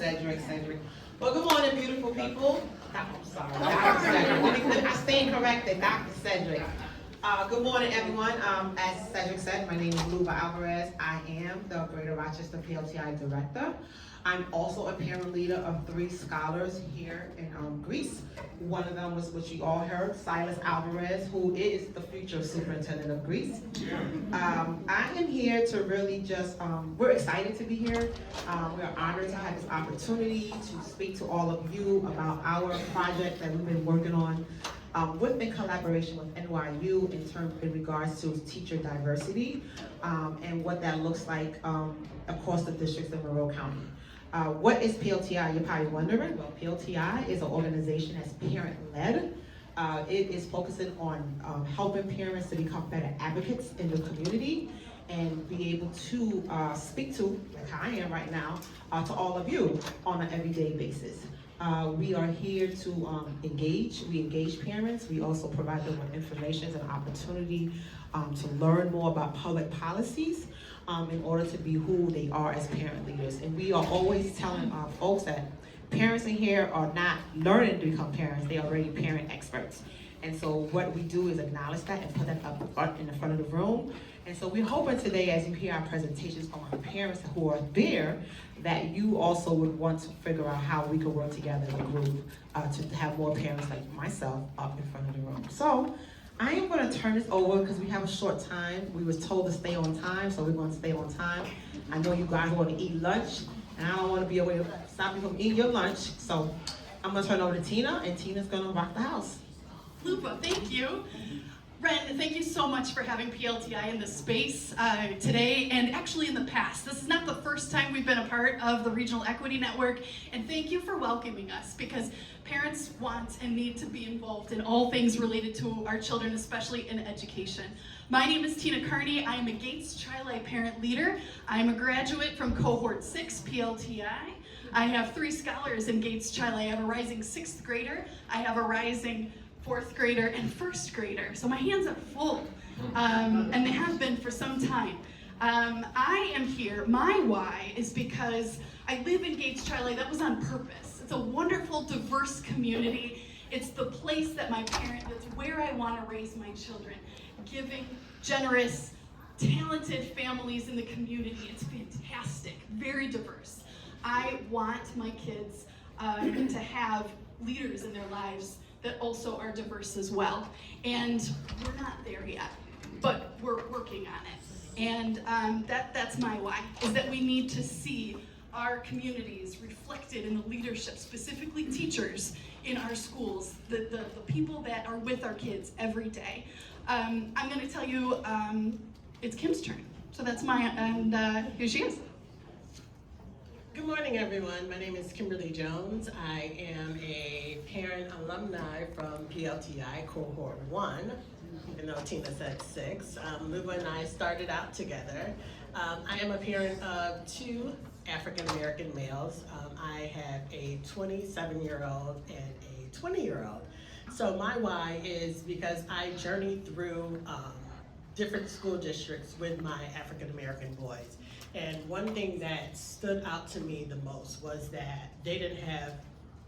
Cedric. Well, good morning, beautiful people. I'm sorry, Dr. Cedric. I stand corrected, Dr. Cedric. Good morning, everyone. As Cedric said, my name is Luba Alvarez. I am the Greater Rochester PLTI Director. I'm also a parent leader of 3 scholars here in Greece. One of them was what you all heard, Silas Alvarez, who is the future superintendent of Greece. I am here to really just, we're excited to be here. We are honored to have this opportunity to speak to all of you about our project that we've been working on in collaboration with NYU in regards to teacher diversity and what that looks like across the districts in Monroe County. What is PLTI? You're probably wondering. Well, PLTI is an organization that's parent-led. It is focusing on helping parents to become better advocates in the community and be able to speak to, like I am right now, to all of you on an everyday basis. We are here to engage. We engage parents. We also provide them with information and opportunity to learn more about public policies in order to be who they are as parent leaders. And we are always telling folks that parents in here are not learning to become parents. They are already parent experts. And so what we do is acknowledge that and put that up in the front of the room. And so we're hoping today, as you hear our presentations from our parents who are there, that you also would want to figure out how we can work together as a group to have more parents like myself up in front of the room. So I am going to turn this over because we have a short time. We was told to stay on time, so we're going to stay on time. I know you guys want to eat lunch, and I don't want to be able to stop you from eating your lunch. So I'm going to turn it over to Tina, and Tina's going to rock the house. Lupa, thank you. Ren, thank you so much for having PLTI in this space today and actually in the past. This is not the first time we've been a part of the Regional Equity Network, and thank you for welcoming us because parents want and need to be involved in all things related to our children, especially in education. My name is Tina Carney. I am a Gates Tri-Li parent leader. I am a graduate from Cohort 6 PLTI. I have 3 scholars in Gates Tri-Li. I have a rising 6th grader. I have a rising 4th grader and 1st grader. So my hands are full, and they have been for some time. I am here, my why is because I live in Gates Tri-Li. That was on purpose. It's a wonderful, diverse community. It's the place that that's where I want to raise my children. Giving, generous, talented families in the community. It's fantastic, very diverse. I want my kids to have leaders in their lives that also are diverse as well. And we're not there yet, but we're working on it. And that's my why, is that we need to see our communities reflected in the leadership, specifically teachers in our schools, the people that are with our kids every day. I'm gonna tell you, it's Kim's turn. So that's and here she is. Good morning, everyone. My name is Kimberly Jones. I am a parent alumni from PLTI Cohort 1, even though Tina said 6. Luba and I started out together. I am a parent of 2 African-American males. I have a 27-year-old and a 20-year-old. So my why is because I journeyed through different school districts with my African-American boys. And one thing that stood out to me the most was that they didn't have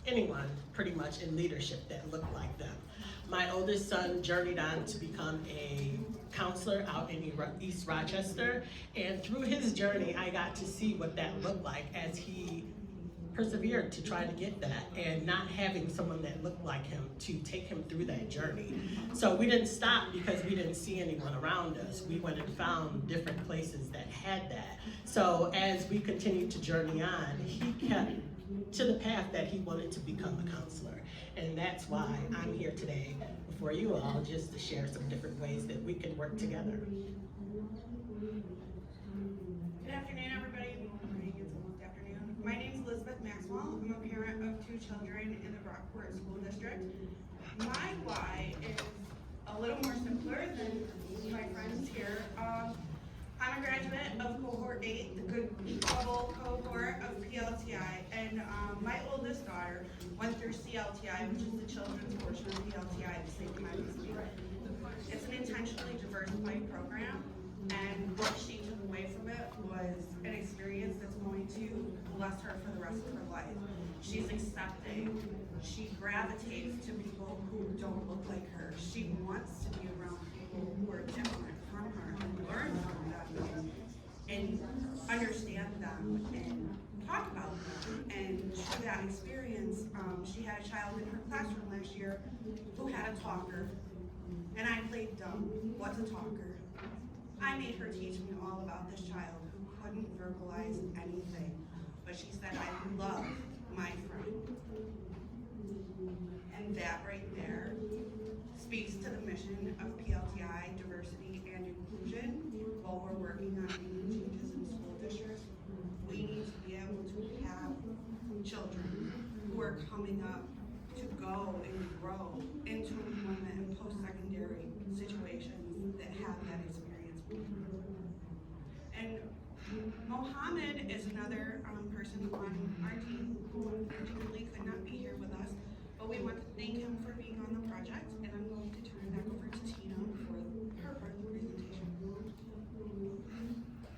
anyone pretty much in leadership that looked like them. My oldest son journeyed on to become a counselor out in East Rochester, and through his journey I got to see what that looked like as he persevered to try to get that, and not having someone that looked like him to take him through that journey. So we didn't stop because we didn't see anyone around us. We went and found different places that had that. So as we continued to journey on, he kept to the path that he wanted to become a counselor. And that's why I'm here today before you all, just to share some different ways that we can work together. Good afternoon, everybody. My name is Elizabeth Maxwell. I'm a parent of 2 children in the Rockport School District. My why is a little more simpler than my friends here. I'm a graduate of Cohort 8, the good level cohort of PLTI, and my oldest daughter went through CLTI, which is the children's portion of PLTI at the same time as me. It's an intentionally diversified program, and what she took away from it was an experience that's going to bless her for the rest of her life. She's accepting. She gravitates to people who don't look like her. She wants to be around people who are different from her and learn from them and understand them and talk about them. And through that experience, she had a child in her classroom last year who had a talker. And I played dumb. What's a talker? I made her teach me all about this child who couldn't verbalize anything. But she said, I love my friend. And that right there speaks to the mission of PLTI, diversity and inclusion. While we're working on making changes in school districts, we need to be able to have children who are coming up to go and grow into employment and post-secondary situations that have that experience. And Mohammed is another person on our team who unfortunately could not be here with us, but we want to thank him for being on the project, and I'm going to turn it back over to Tina for her part of the presentation.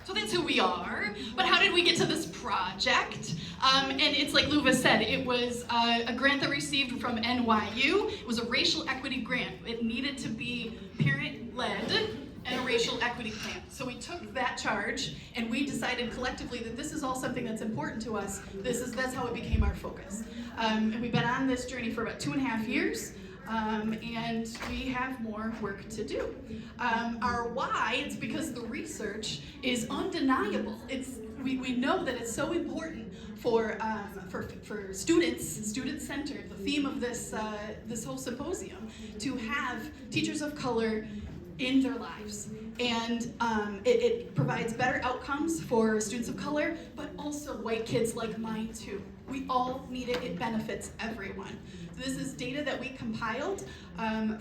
So that's who we are, but how did we get to this project? And it's like Luva said, it was a grant that we received from NYU. It was a racial equity grant. It needed to be parent-led and a racial equity plan. So we took that charge and we decided collectively that this is all something that's important to us. That's how it became our focus. And we've been on this journey for about 2.5 years. And we have more work to do. Our why, it's because the research is undeniable. We know that it's so important for students, student-centered, the theme of this whole symposium, to have teachers of color in their lives. And it provides better outcomes for students of color, but also white kids like mine too. We all need it. It benefits everyone. So this is data that we compiled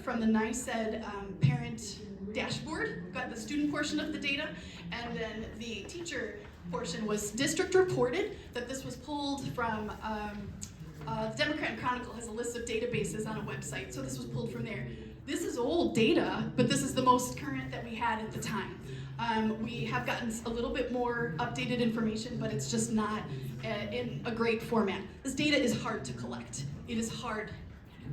from the NYSED parent dashboard. We've got the student portion of the data, and then the teacher portion was district reported. That this was pulled from the Democrat and Chronicle has a list of databases on a website, so this was pulled from there. This is old data, but this is the most current that we had at the time. We have gotten a little bit more updated information, but it's just not in a great format. This data is hard to collect. It is hard.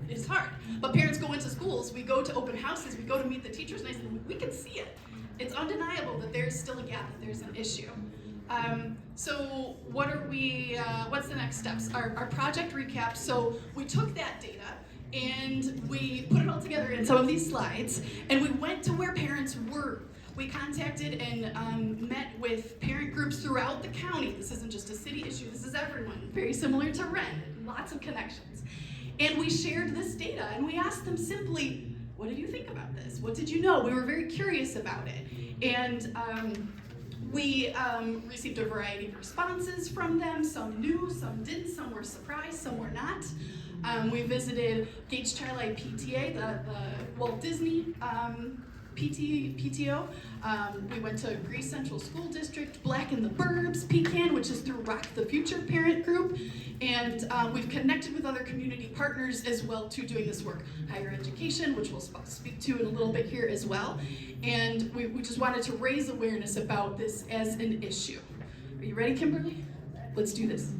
It is hard. But parents go into schools, we go to open houses, we go to meet the teachers, and I said, we can see it. It's undeniable that there's still a gap, that there's an issue. So what are we, what's the next steps? Our project recap. So we took that data and we put it all together in some of these slides, and we went to where parents were. We contacted and met with parent groups throughout the county. This isn't just a city issue, this is everyone. Very similar to Ren, lots of connections. And we shared this data and we asked them simply, what did you think about this? What did you know? We were very curious about it. And we received a variety of responses from them. Some knew, some didn't, some were surprised, some were not. We visited Gage Child PTA, the Walt Disney PTO. We went to Greece Central School District, Black in the Burbs, Pecan, which is through Rock the Future parent group, and we've connected with other community partners as well too doing this work. Higher education, which we'll speak to in a little bit here as well, and we just wanted to raise awareness about this as an issue. Are you ready, Kimberly? Let's do this.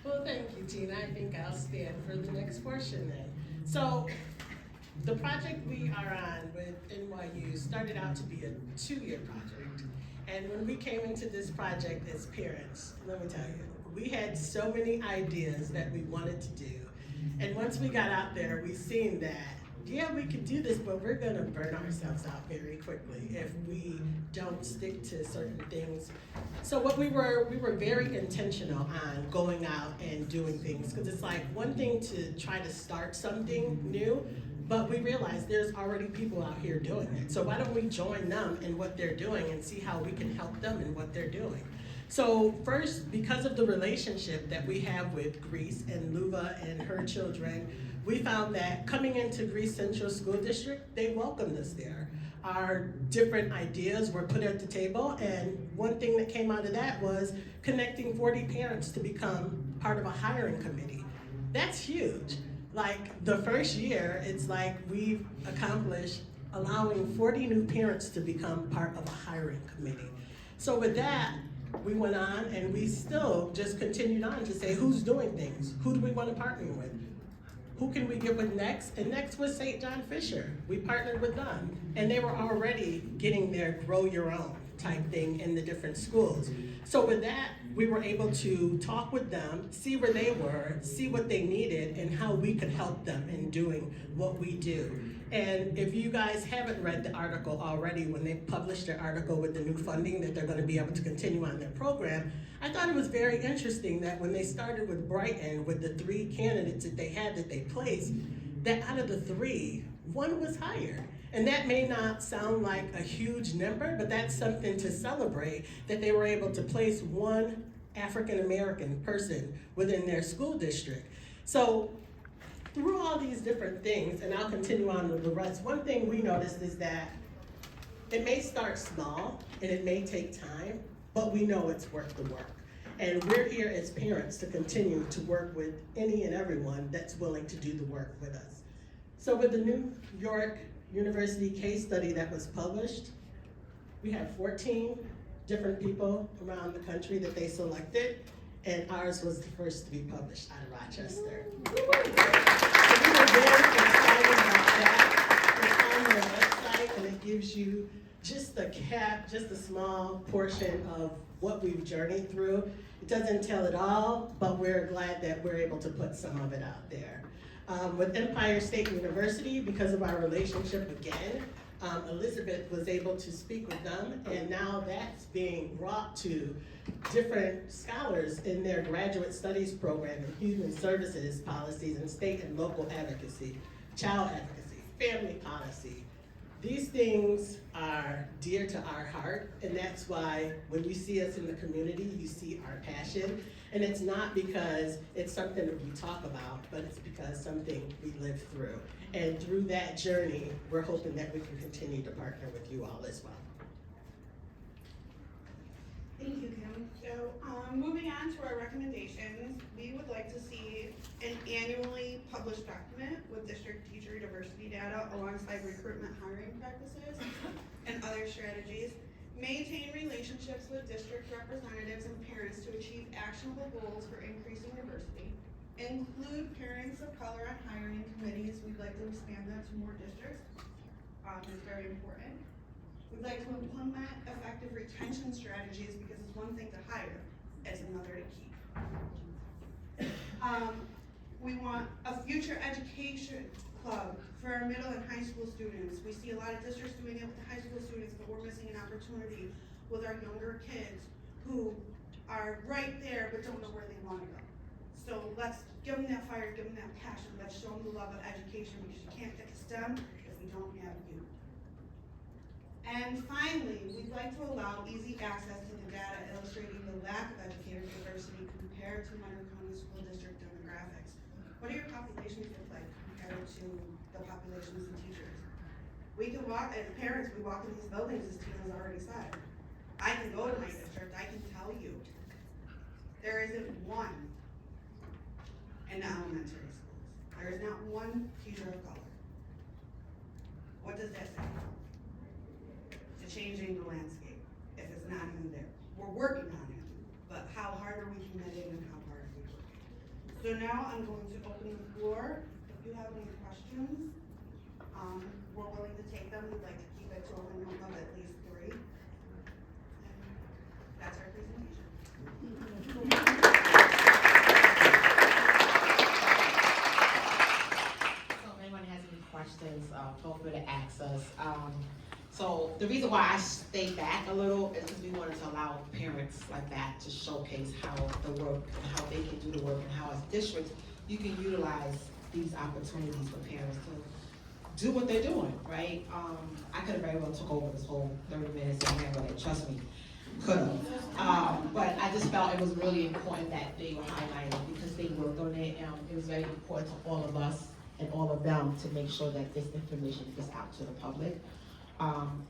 Well, thank you, Tina. I think I'll stand for the next portion then. So, the project we are on with NYU started out to be a 2-year project. And when we came into this project as parents, let me tell you, we had so many ideas that we wanted to do. And once we got out there, we seen that, yeah, we could do this, but we're gonna burn ourselves out very quickly if we don't stick to certain things. So what we were very intentional on going out and doing things, because it's like one thing to try to start something new, but we realized there's already people out here doing it. So why don't we join them in what they're doing and see how we can help them in what they're doing. So first, because of the relationship that we have with Greece and Luva and her children, we found that coming into Greece Central School District, they welcomed us there. Our different ideas were put at the table, and one thing that came out of that was connecting 40 parents to become part of a hiring committee. That's huge. Like the first year, it's like we've accomplished allowing 40 new parents to become part of a hiring committee. So with that, we went on and we still just continued on to say, who's doing things? Who do we want to partner with? Who can we get with next? And next was St. John Fisher. We partnered with them. And they were already getting their grow your own type thing in the different schools. So with that, we were able to talk with them, see where they were, see what they needed, and how we could help them in doing what we do. And if you guys haven't read the article already, when they published their article with the new funding that they're going to be able to continue on their program, I thought it was very interesting that when they started with Brighton, with the 3 candidates that they had that they placed, that out of the 3, 1 was hired. And that may not sound like a huge number, but that's something to celebrate, that they were able to place 1 African-American person within their school district. So through all these different things, and I'll continue on with the rest, one thing we noticed is that it may start small and it may take time, but we know it's worth the work. And we're here as parents to continue to work with any and everyone that's willing to do the work with us. So with the New York University case study that was published, we have 14 different people around the country that they selected, and ours was the first to be published out of Rochester. So we were very excited about that. It's on their website, and it gives you just a small portion of what we've journeyed through. It doesn't tell it all, but we're glad that we're able to put some of it out there. With Empire State University, because of our relationship again, Elizabeth was able to speak with them, and now that's being brought to different scholars in their graduate studies program in human services policies and state and local advocacy, child advocacy, family policy. These things are dear to our heart, and that's why when you see us in the community, you see our passion. And it's not because it's something that we talk about, but it's because something we live through. And through that journey, we're hoping that we can continue to partner with you all as well. Thank you, Kim. So, moving on to our recommendations, we would like to see an annually published document with district teacher diversity data alongside recruitment hiring practices and other strategies. Maintain relationships with district representatives and parents to achieve actionable goals for increasing diversity. Include parents of color on hiring committees. We'd like to expand that to more districts. It's very important. We'd like to implement effective retention strategies because it's one thing to hire, it's another to keep. We want a future education club for our middle and high school students. We see a lot of districts doing it with the high school students, but we're missing an opportunity with our younger kids who are right there but don't know where they want to go. So let's give them that fire, give them that passion, let's show them the love of education, because you can't get to STEM if we don't have you. And finally, we'd like to allow easy access to the data illustrating the lack of educator diversity compared to Montgomery County School District demographics. What do your populations look like compared to the populations of teachers? We can walk, as parents, we walk in these buildings, as Tina's already said. I can go to my district, I can tell you, there isn't one in the elementary schools. There is not one teacher of color. What does that say? To changing the landscape, if it's not even there. We're working on it, but how hard are we committed and how hard are we working? So now I'm going to open the floor. If you have any questions, we're willing to take them. We'd like to keep it to a minimum of at least 3. And that's our presentation. So if anyone has any questions, feel free to ask us. So the reason why I stayed back a little is because we wanted to allow parents like that to showcase how the work and how they can do the work and how as districts you can utilize these opportunities for parents to do what they're doing, right? I could have very well took over this whole 30 minutes and ran with it, trust me, could have. But I just felt it was really important that they were highlighted because they worked on it, and it was very important to all of us and all of them to make sure that this information gets out to the public.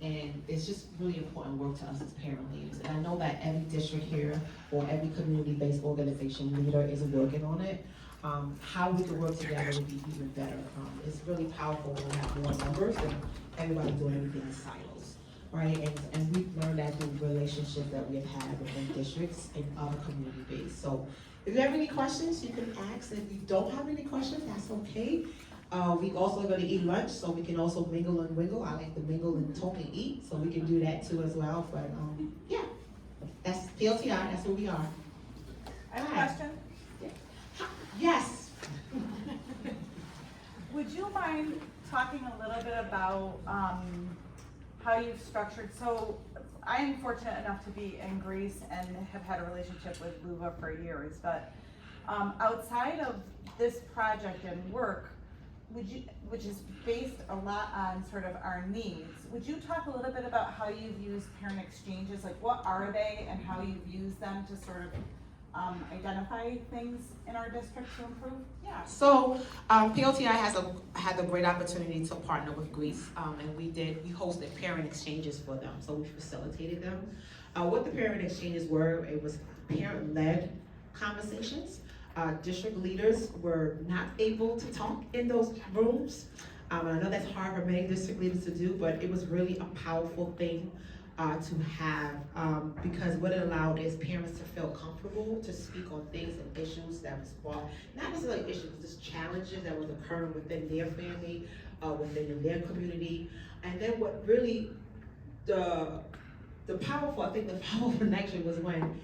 And it's just really important work to us as parent leaders. And I know that every district here or every community-based organization leader is working on it. How we can work together would be even better. It's really powerful when we have more numbers and everybody doing everything in silos. right? And we've learned that through relationships that we've had within districts and other community based. So if you have any questions, you can ask. If you don't have any questions, that's okay. We also going to eat lunch, so we can also mingle and wiggle. I like to mingle and talk and eat, so we can do that too as well. But yeah, that's PLTI. That's who we are. I have a Hi. question. Yes. Would you mind talking a little bit about how you've structured, so I am fortunate enough to be in Greece and have had a relationship with Luva for years, but outside of this project and work, which is based a lot on sort of our needs, would you talk a little bit about how you've used parent exchanges, like what are they and how you've used them to sort of identify things in our district to improve? Yeah. So PLTI had the great opportunity to partner with Greece, and we hosted parent exchanges for them. So we facilitated them. What the parent exchanges were, it was parent-led conversations. District leaders were not able to talk in those rooms. I know that's hard for many district leaders to do, but it was really a powerful thing to have, because what it allowed is parents to feel comfortable to speak on things and issues that was brought, not necessarily issues, just challenges that was occurring within their family, within their community. And then what really, the powerful connection was when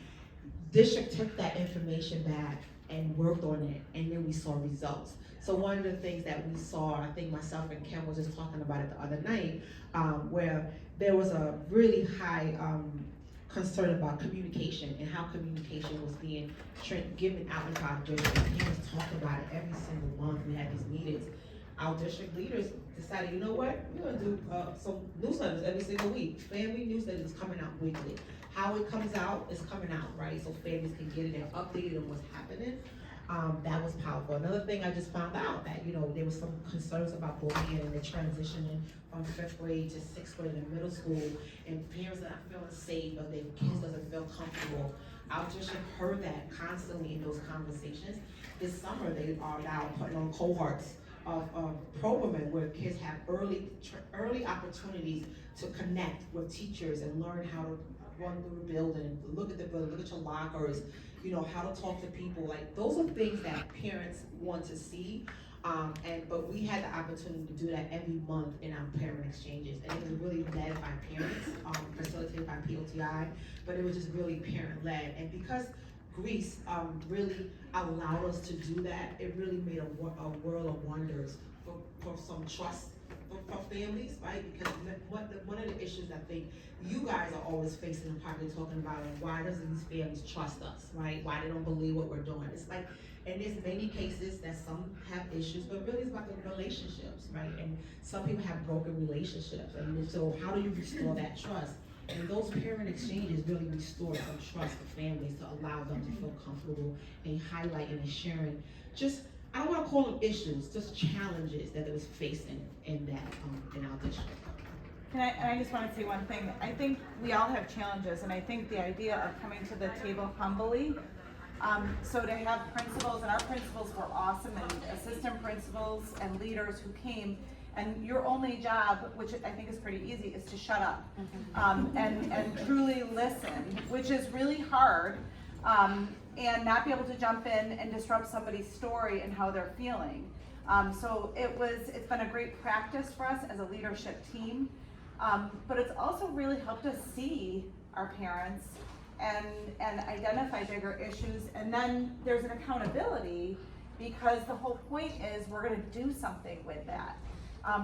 district took that information back and worked on it, and then we saw results. So one of the things that we saw, I think myself and Kim was just talking about it the other night, where there was a really high concern about communication and how communication was being given out into our district. Parents talked about it every single month. We had these meetings. Our district leaders decided, you know what, we're gonna do some newsletters every single week. Family newsletters coming out weekly. How it comes out is coming out, right? So families can get it and updated on what's happening. That was powerful. Another thing I just found out that, there was some concerns about bullying and the transitioning from 5th grade to 6th grade and middle school, and parents are not feeling safe or their kids doesn't feel comfortable. Our district heard that constantly in those conversations. This summer, they are now putting on cohorts of programming where kids have early opportunities to connect with teachers and learn how to run through the building, look at the building, look at your lockers, how to talk to people. Like, those are things that parents want to see. But we had the opportunity to do that every month in our parent exchanges. And it was really led by parents, facilitated by PLTI, but it was just really parent-led. And because Greece really allowed us to do that, it really made a world of wonders for some trust for families, right? Because one of the issues I think you guys are always facing and probably talking about is why doesn't these families trust us, right? Why they don't believe what we're doing. It's like, and there's many cases that some have issues, but really it's about the relationships, right? And some people have broken relationships, and so how do you restore that trust? And those parent exchanges really restore some trust for families to allow them to feel comfortable and highlighting and sharing just, I don't want to call them issues, just challenges that it was facing in our district. I just want to say one thing. I think we all have challenges, and I think the idea of coming to the table humbly, so to have principals, and our principals were awesome, and assistant principals and leaders who came, and your only job, which I think is pretty easy, is to shut up and truly listen, which is really hard, and not be able to jump in and disrupt somebody's story and how they're feeling. So it's been a great practice for us as a leadership team, but it's also really helped us see our parents and identify bigger issues, and then there's an accountability, because the whole point is we're gonna do something with that.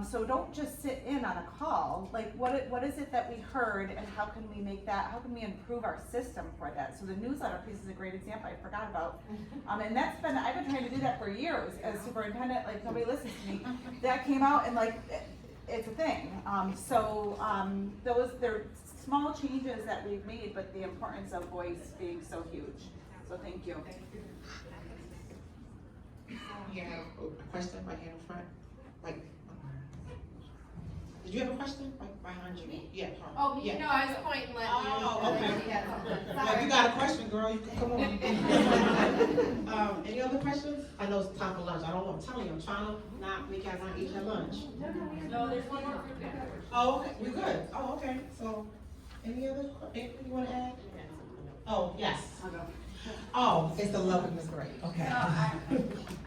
So don't just sit in on a call. Like, what is it that we heard, and how can we how can we improve our system for that? So the newsletter piece is a great example I forgot about. And I've been trying to do that for years as superintendent, like nobody listens to me. That came out, and like, it's a thing. They're small changes that we've made, but the importance of voice being so huge. So thank you. You have a question right here in front? Did you have a question? Right behind you. Me? Yeah. Oh, yeah. no, I was pointing, letting you. Oh, okay. Yeah. Well, if you got a question, girl, you can come on. Any other questions? I know it's time for lunch. I don't know, I'm telling you, I'm trying to not make y'all not eat your lunch. No, there's one more group afterwards. Oh, okay, we good. Oh, okay, so, anything you wanna add? Oh, yes. I'll go. Oh, it's the love of Miss Gray, okay. So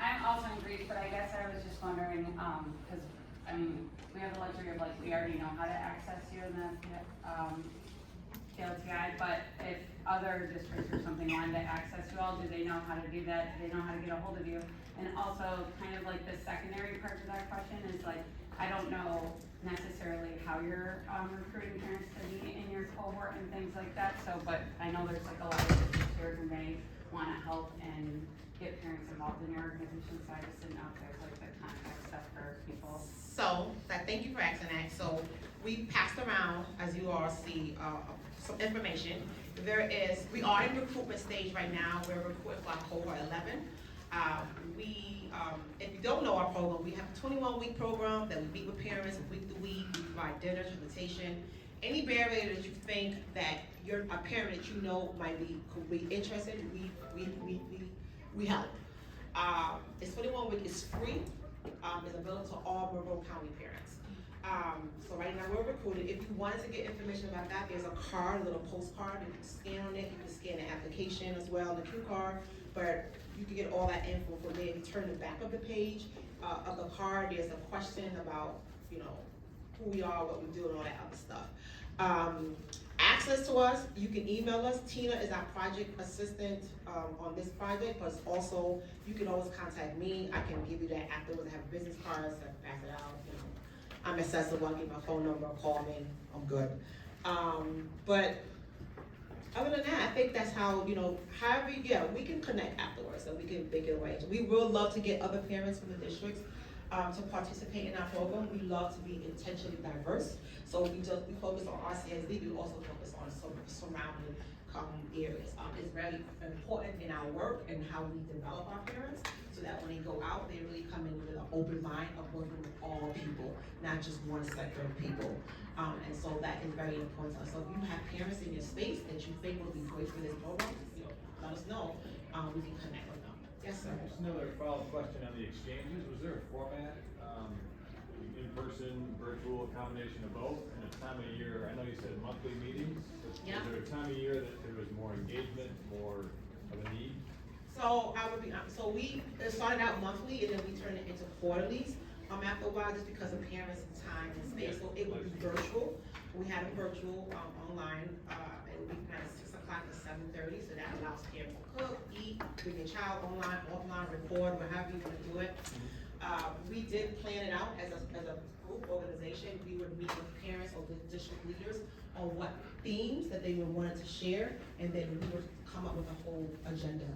I'm also in Greece, but I guess I was just wondering, cause, I mean, we have the luxury of like, we already know how to access you in the, PLTI, but if other districts or something wanted to access you all, do they know how to do that? Do they know how to get a hold of you? And also, kind of like the secondary part to that question is like, I don't know necessarily how you're recruiting parents to be in your cohort and things like that, so, but I know there's like a lot of districts here who may wanna help and get parents involved in your organization, so I just didn't know if there's like the contact stuff for people. So, thank you for asking that. So, we passed around, as you all see, some information. We are in recruitment stage right now. We're recruiting for our cohort 11. If you don't know our program, we have a 21-week program that we meet with parents week to week. We provide dinner, transportation. Any barrier that you think that you're a parent that you know could be interested, we help. It's 21 week. It's free. It's available to all Monroe County parents. So right now we're recruiting. If you wanted to get information about that, there's a card, a little postcard. You can scan on it. You can scan the application as well, the Q card. But you can get all that info from there. If you turn the back of the page of the card, there's a question about, who we are, what we do, and all that other stuff. Access to us, you can email us. Tina is our project assistant on this project, but also you can always contact me. I can give you that afterwards. I have business cards, I can pass it out. I'm accessible. I give my phone number, call me. I'm good. But other than that, I think that's how, we can connect afterwards and we can make it away. We will love to get other parents from the districts to participate in our program. We love to be intentionally diverse. So we focus on RCSD, we also focus on surrounding areas. It's very important in our work and how we develop our parents so that when they go out, they really come in with an open mind of working with all people, not just one sector of people. And so that is very important to us. So if you have parents in your space that you think would be great for this program, let us know. We can connect with them. Yes, sir. Just another follow-up question on the exchanges. Was there a format, in-person, virtual, a combination of both? And a time of year, I know you said monthly meetings. Yeah. Was there a time of year that there was more engagement, more of a need? So we started out monthly and then we turned it into quarterlies. After a while, just because of parents and time and space, so it would be virtual. We had a virtual online, and we had 6 o'clock to 7:30, so that allows parents to cook, eat, bring your child online, offline, record, whatever you want to do it. We did plan it out as a group organization. We would meet with parents or the district leaders on what themes that they would want to share, and then we would come up with a whole agenda.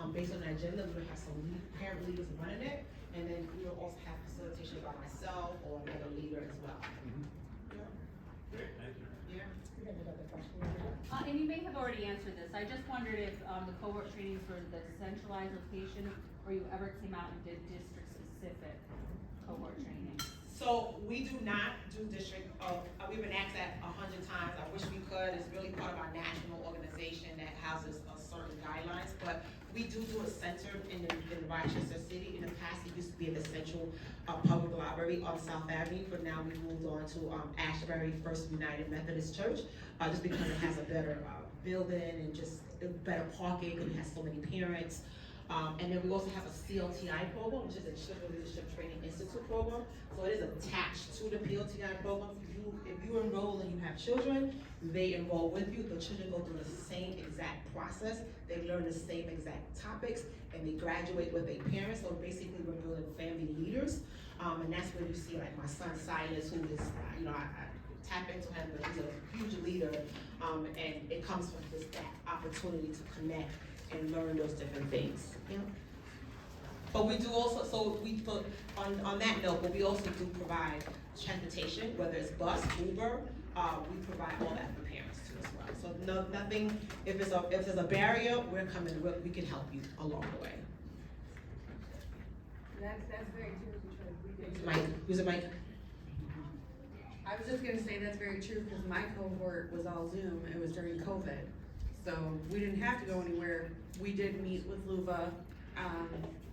Based on the agenda, we would have some parent leaders running it, and then we will also have facilitation by myself or another leader as well. Yeah. Great, thank you. Yeah. And you may have already answered this. I just wondered if the cohort trainings were the centralized location, or you ever came out and did district-specific cohort training. So we do not do district. We've been asked that 100 times. I wish we could. It's really part of our national organization that houses certain guidelines, but we do it centered in Rochester City. In the past, it used to be in the Central Public Library on South Avenue, but now we've moved on to Ashbury First United Methodist Church, just because it has a better building and just better parking, and it has so many parents. And then we also have a CLTI program, which is a Children Leadership Training Institute program. So it is attached to the PLTI program. If you enroll and you have children, they enroll with you. The children go through the same exact process. They learn the same exact topics, and they graduate with their parents. So basically, we're building family leaders. And that's where you see like my son Silas, who is, I tap into him, but he's a huge leader. And it comes from that opportunity to connect and learn those different things. Yeah. But we do also, so we put on that note, but we also do provide transportation, whether it's bus, Uber, we provide all that for parents too as well. So nothing, if there's a barrier, we can help you along the way. That's very true, because we did. Mike, who's it, Mike? I was just gonna say that's very true, because my cohort was all Zoom, it was during COVID. So we didn't have to go anywhere. We did meet with Luva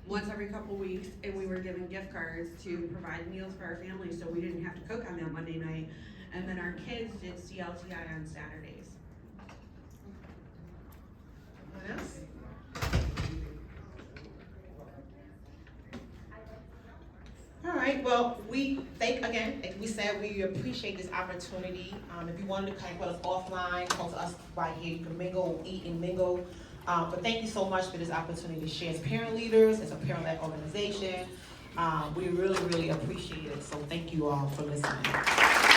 once every couple weeks, and we were given gift cards to provide meals for our families, so we didn't have to cook on that Monday night. And then our kids did CLTI on Saturdays. Anyone else? All right, well, we thank, again, like we said, we appreciate this opportunity. If you wanted to connect with us offline, come to us right here, you can mingle, eat and mingle. But thank you so much for this opportunity to share as parent leaders, as a parent-led organization. We really, really appreciate it, so thank you all for listening.